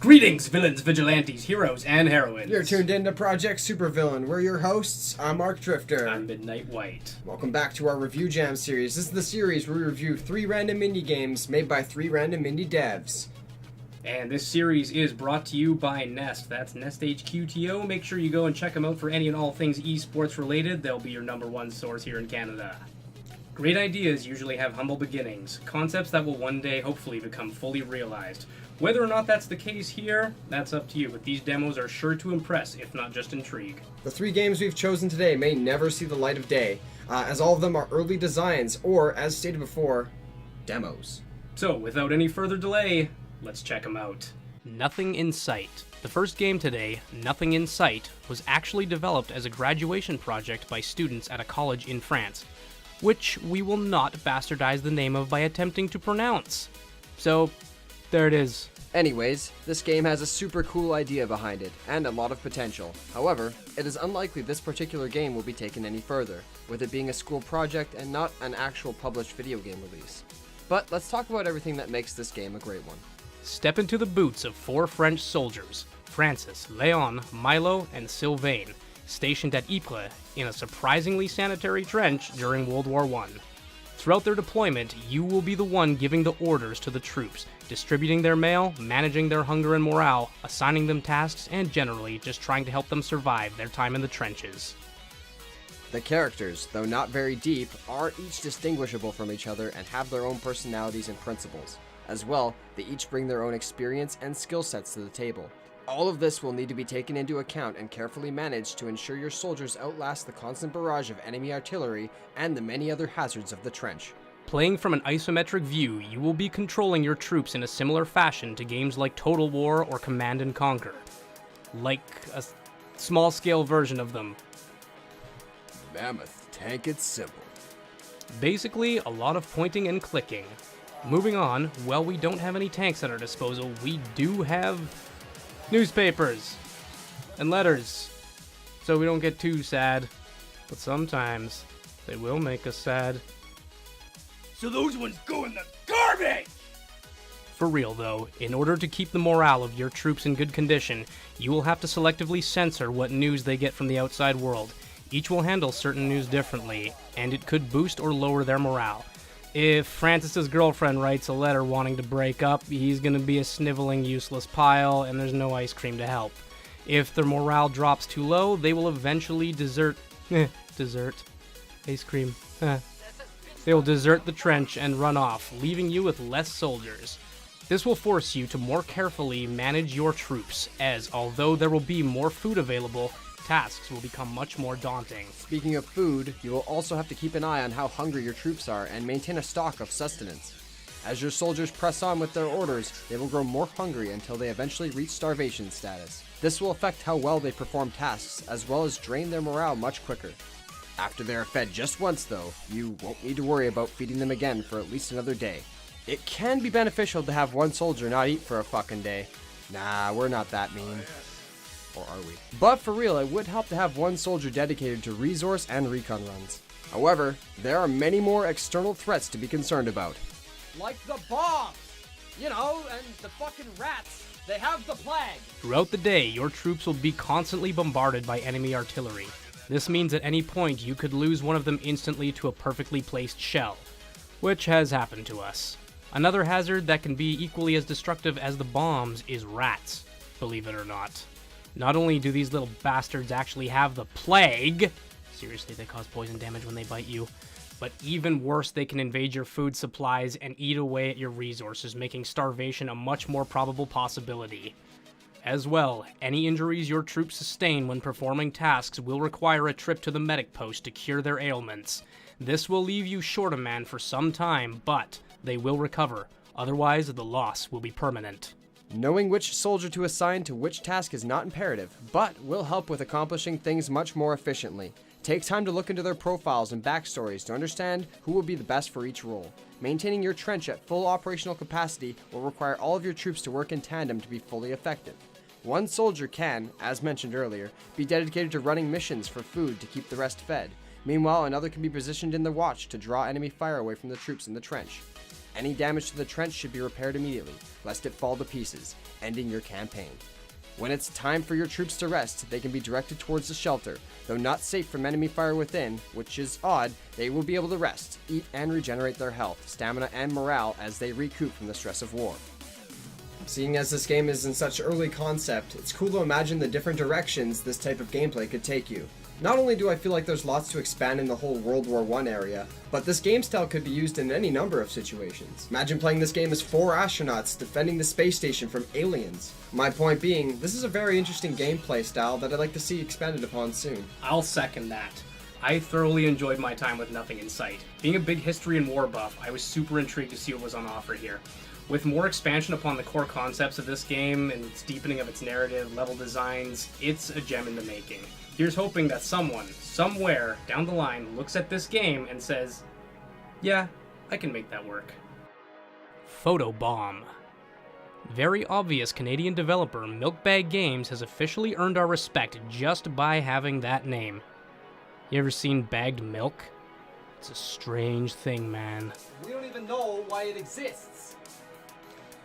Greetings, villains, vigilantes, heroes, and heroines. You're tuned into Project Supervillain. We're your hosts. I'm Mark Drifter. I'm Midnight White. Welcome back to our Review Jam series. This is the series where we review 3 random indie games made by 3 random indie devs. And this series is brought to you by Nest. That's Nest HQTO. Make sure you go and check them out for any and all things esports related. They'll be your #1 source here in Canada. Great ideas usually have humble beginnings, concepts that will one day hopefully become fully realized. Whether or not that's the case here, that's up to you, but these demos are sure to impress, if not just intrigue. The 3 games we've chosen today may never see the light of day, as all of them are early designs, or, as stated before, demos. So, without any further delay, let's check them out. Nothing in Sight. The first game today, Nothing in Sight, was actually developed as a graduation project by students at a college in France, which we will not bastardize the name of by attempting to pronounce. So, there it is. Anyways, this game has a super cool idea behind it, and a lot of potential. However, it is unlikely this particular game will be taken any further, with it being a school project and not an actual published video game release. But let's talk about everything that makes this game a great one. Step into the boots of 4 French soldiers, Francis, Léon, Milo, and Sylvain, stationed at Ypres in a surprisingly sanitary trench during World War I. Throughout their deployment, you will be the one giving the orders to the troops, distributing their mail, managing their hunger and morale, assigning them tasks, and generally just trying to help them survive their time in the trenches. The characters, though not very deep, are each distinguishable from each other and have their own personalities and principles. As well, they each bring their own experience and skill sets to the table. All of this will need to be taken into account and carefully managed to ensure your soldiers outlast the constant barrage of enemy artillery and the many other hazards of the trench. Playing from an isometric view, you will be controlling your troops in a similar fashion to games like Total War or Command and Conquer. Like a small-scale version of them. Mammoth tank it simple. Basically, a lot of pointing and clicking. Moving on, while we don't have any tanks at our disposal, we do have newspapers and letters, so we don't get too sad, but sometimes they will make us sad. So those ones go in the garbage! For real though, in order to keep the morale of your troops in good condition, you will have to selectively censor what news they get from the outside world. Each will handle certain news differently, and it could boost or lower their morale. If Francis's girlfriend writes a letter wanting to break up, he's gonna be a sniveling, useless pile, and there's no ice cream to help. If their morale drops too low, they will eventually desert ice cream. They will desert the trench and run off, leaving you with less soldiers. This will force you to more carefully manage your troops, as although there will be more food available, tasks will become much more daunting. Speaking of food, you will also have to keep an eye on how hungry your troops are and maintain a stock of sustenance. As your soldiers press on with their orders, they will grow more hungry until they eventually reach starvation status. This will affect how well they perform tasks, as well as drain their morale much quicker. After they are fed just once though, you won't need to worry about feeding them again for at least another day. It can be beneficial to have one soldier not eat for a fucking day. Nah, we're not that mean. Or are we? But for real, it would help to have one soldier dedicated to resource and recon runs. However, there are many more external threats to be concerned about. Like the bombs! You know, and the fucking rats. They have the plague! Throughout the day, your troops will be constantly bombarded by enemy artillery. This means at any point you could lose one of them instantly to a perfectly placed shell, which has happened to us. Another hazard that can be equally as destructive as the bombs is rats, believe it or not. Not only do these little bastards actually have the plague, seriously, they cause poison damage when they bite you, but even worse, they can invade your food supplies and eat away at your resources, making starvation a much more probable possibility. As well, any injuries your troops sustain when performing tasks will require a trip to the medic post to cure their ailments. This will leave you short a man for some time, but they will recover. Otherwise, the loss will be permanent. Knowing which soldier to assign to which task is not imperative, but will help with accomplishing things much more efficiently. Take time to look into their profiles and backstories to understand who will be the best for each role. Maintaining your trench at full operational capacity will require all of your troops to work in tandem to be fully effective. One soldier can, as mentioned earlier, be dedicated to running missions for food to keep the rest fed. Meanwhile, another can be positioned in the watch to draw enemy fire away from the troops in the trench. Any damage to the trench should be repaired immediately, lest it fall to pieces, ending your campaign. When it's time for your troops to rest, they can be directed towards the shelter. Though not safe from enemy fire within, which is odd, they will be able to rest, eat, and regenerate their health, stamina, and morale as they recoup from the stress of war. Seeing as this game is in such early concept, it's cool to imagine the different directions this type of gameplay could take you. Not only do I feel like there's lots to expand in the whole World War I area, but this game style could be used in any number of situations. Imagine playing this game as 4 astronauts defending the space station from aliens. My point being, this is a very interesting gameplay style that I'd like to see expanded upon soon. I'll second that. I thoroughly enjoyed my time with Nothing in Sight. Being a big history and war buff, I was super intrigued to see what was on offer here. With more expansion upon the core concepts of this game and its deepening of its narrative, level designs, it's a gem in the making. Here's hoping that someone, somewhere down the line, looks at this game and says, yeah, I can make that work. Photobomb. Very obvious Canadian developer Milkbag Games has officially earned our respect just by having that name. You ever seen bagged milk? It's a strange thing, man. We don't even know why it exists.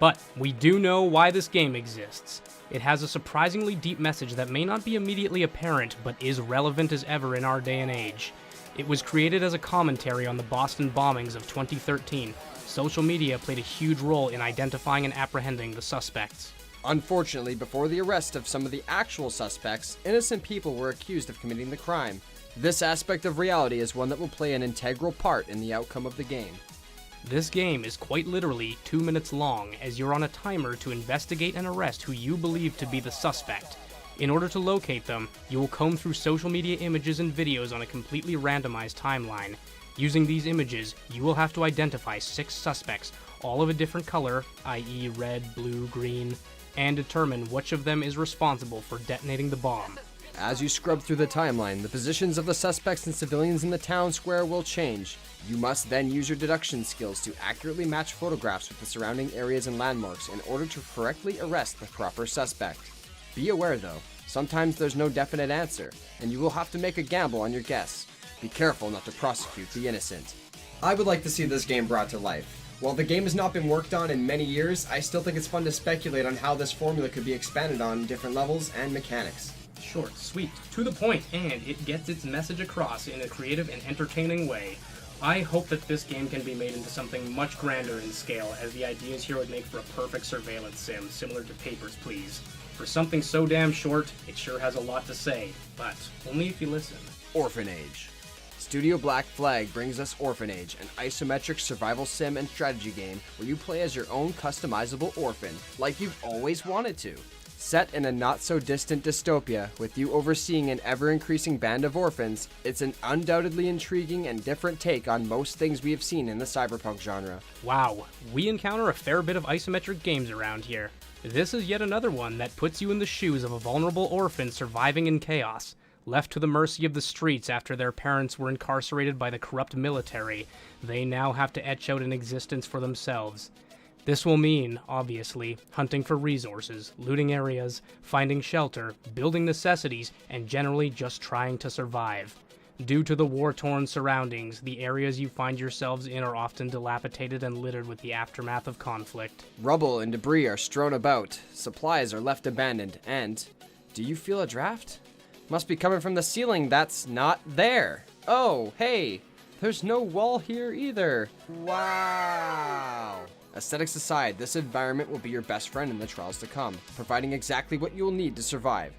But we do know why this game exists. It has a surprisingly deep message that may not be immediately apparent, but is relevant as ever in our day and age. It was created as a commentary on the Boston bombings of 2013. Social media played a huge role in identifying and apprehending the suspects. Unfortunately, before the arrest of some of the actual suspects, innocent people were accused of committing the crime. This aspect of reality is one that will play an integral part in the outcome of the game. This game is quite literally 2 minutes long, as you're on a timer to investigate and arrest who you believe to be the suspect. In order to locate them, you will comb through social media images and videos on a completely randomized timeline. Using these images, you will have to identify 6 suspects, all of a different color, i.e. red, blue, green, and determine which of them is responsible for detonating the bomb. As you scrub through the timeline, the positions of the suspects and civilians in the town square will change. You must then use your deduction skills to accurately match photographs with the surrounding areas and landmarks in order to correctly arrest the proper suspect. Be aware though, sometimes there's no definite answer, and you will have to make a gamble on your guess. Be careful not to prosecute the innocent. I would like to see this game brought to life. While the game has not been worked on in many years, I still think it's fun to speculate on how this formula could be expanded on different levels and mechanics. Short, sweet, to the point, and it gets its message across in a creative and entertaining way. I hope that this game can be made into something much grander in scale, as the ideas here would make for a perfect surveillance sim, similar to Papers, Please. For something so damn short, it sure has a lot to say, but only if you listen. Orphanage. Studio Black Flag brings us Orphanage, an isometric survival sim and strategy game where you play as your own customizable orphan, like you've always wanted to. Set in a not-so-distant dystopia, with you overseeing an ever-increasing band of orphans, it's an undoubtedly intriguing and different take on most things we have seen in the cyberpunk genre. Wow, we encounter a fair bit of isometric games around here. This is yet another one that puts you in the shoes of a vulnerable orphan surviving in chaos. Left to the mercy of the streets after their parents were incarcerated by the corrupt military, they now have to etch out an existence for themselves. This will mean, obviously, hunting for resources, looting areas, finding shelter, building necessities, and generally just trying to survive. Due to the war-torn surroundings, the areas you find yourselves in are often dilapidated and littered with the aftermath of conflict. Rubble and debris are strewn about, supplies are left abandoned, and... do you feel a draft? Must be coming from the ceiling that's not there. Oh, hey, there's no wall here either. Wow. Aesthetics aside, this environment will be your best friend in the trials to come, providing exactly what you will need to survive.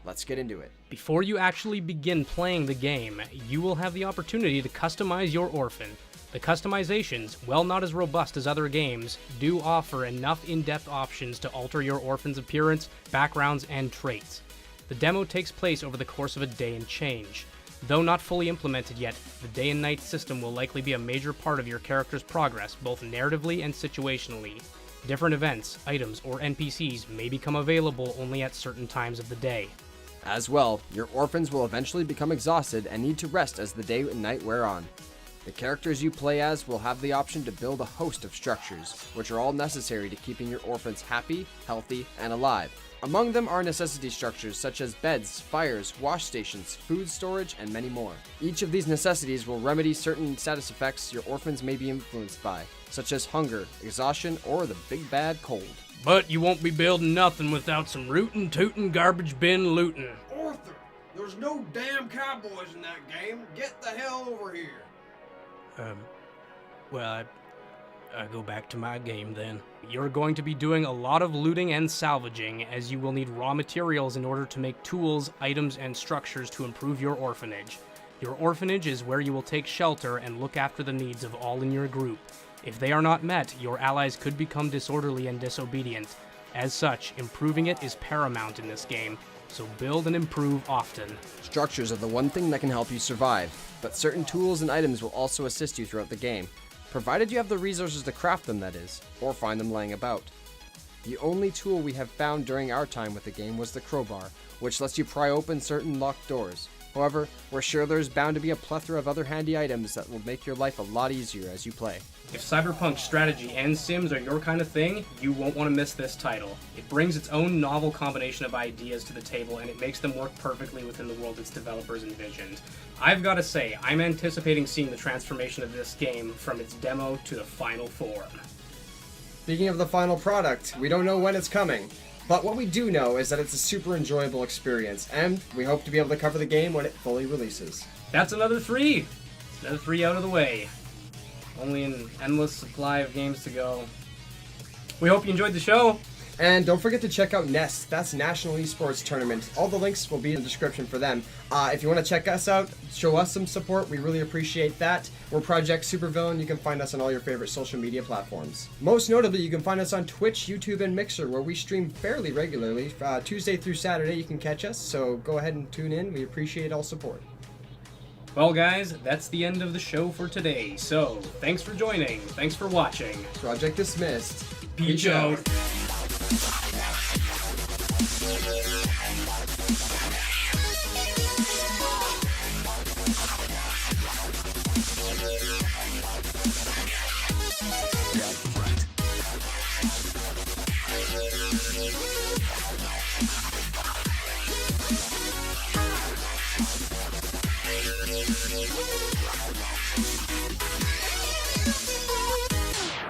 Let's get into it. Before you actually begin playing the game, you will have the opportunity to customize your orphan. The customizations, while not as robust as other games, do offer enough in-depth options to alter your orphan's appearance, backgrounds, and traits. The demo takes place over the course of a day and change. Though not fully implemented yet, the day and night system will likely be a major part of your character's progress, both narratively and situationally. Different events, items, or NPCs may become available only at certain times of the day. As well, your orphans will eventually become exhausted and need to rest as the day and night wear on. The characters you play as will have the option to build a host of structures, which are all necessary to keeping your orphans happy, healthy, and alive. Among them are necessity structures such as beds, fires, wash stations, food storage, and many more. Each of these necessities will remedy certain status effects your orphans may be influenced by, such as hunger, exhaustion, or the big bad cold. But you won't be building nothing without some rootin' tootin' garbage bin lootin'. Arthur, there's no damn cowboys in that game. Get the hell over here. Well, I go back to my game then. You're going to be doing a lot of looting and salvaging, as you will need raw materials in order to make tools, items, and structures to improve your orphanage. Your orphanage is where you will take shelter and look after the needs of all in your group. If they are not met, your allies could become disorderly and disobedient. As such, improving it is paramount in this game, so build and improve often. Structures are the one thing that can help you survive, but certain tools and items will also assist you throughout the game, provided you have the resources to craft them, that is, or find them laying about. The only tool we have found during our time with the game was the crowbar, which lets you pry open certain locked doors. However, we're sure there's bound to be a plethora of other handy items that will make your life a lot easier as you play. If cyberpunk strategy and sims are your kind of thing, you won't want to miss this title. It brings its own novel combination of ideas to the table, and it makes them work perfectly within the world its developers envisioned. I've got to say, I'm anticipating seeing the transformation of this game from its demo to the final form. Speaking of the final product, we don't know when it's coming, but what we do know is that it's a super enjoyable experience, and we hope to be able to cover the game when it fully releases. That's another 3! Another 3 out of the way. Only an endless supply of games to go. We hope you enjoyed the show. And don't forget to check out Nest. That's National Esports Tournament. All the links will be in the description for them. If you want to check us out, show us some support. We really appreciate that. We're Project Supervillain. You can find us on all your favorite social media platforms. Most notably, you can find us on Twitch, YouTube, and Mixer, where we stream fairly regularly. Tuesday through Saturday, you can catch us. So go ahead and tune in. We appreciate all support. Well, guys, that's the end of the show for today. So, thanks for joining. Thanks for watching. Project dismissed. Peace out. We'll be right back.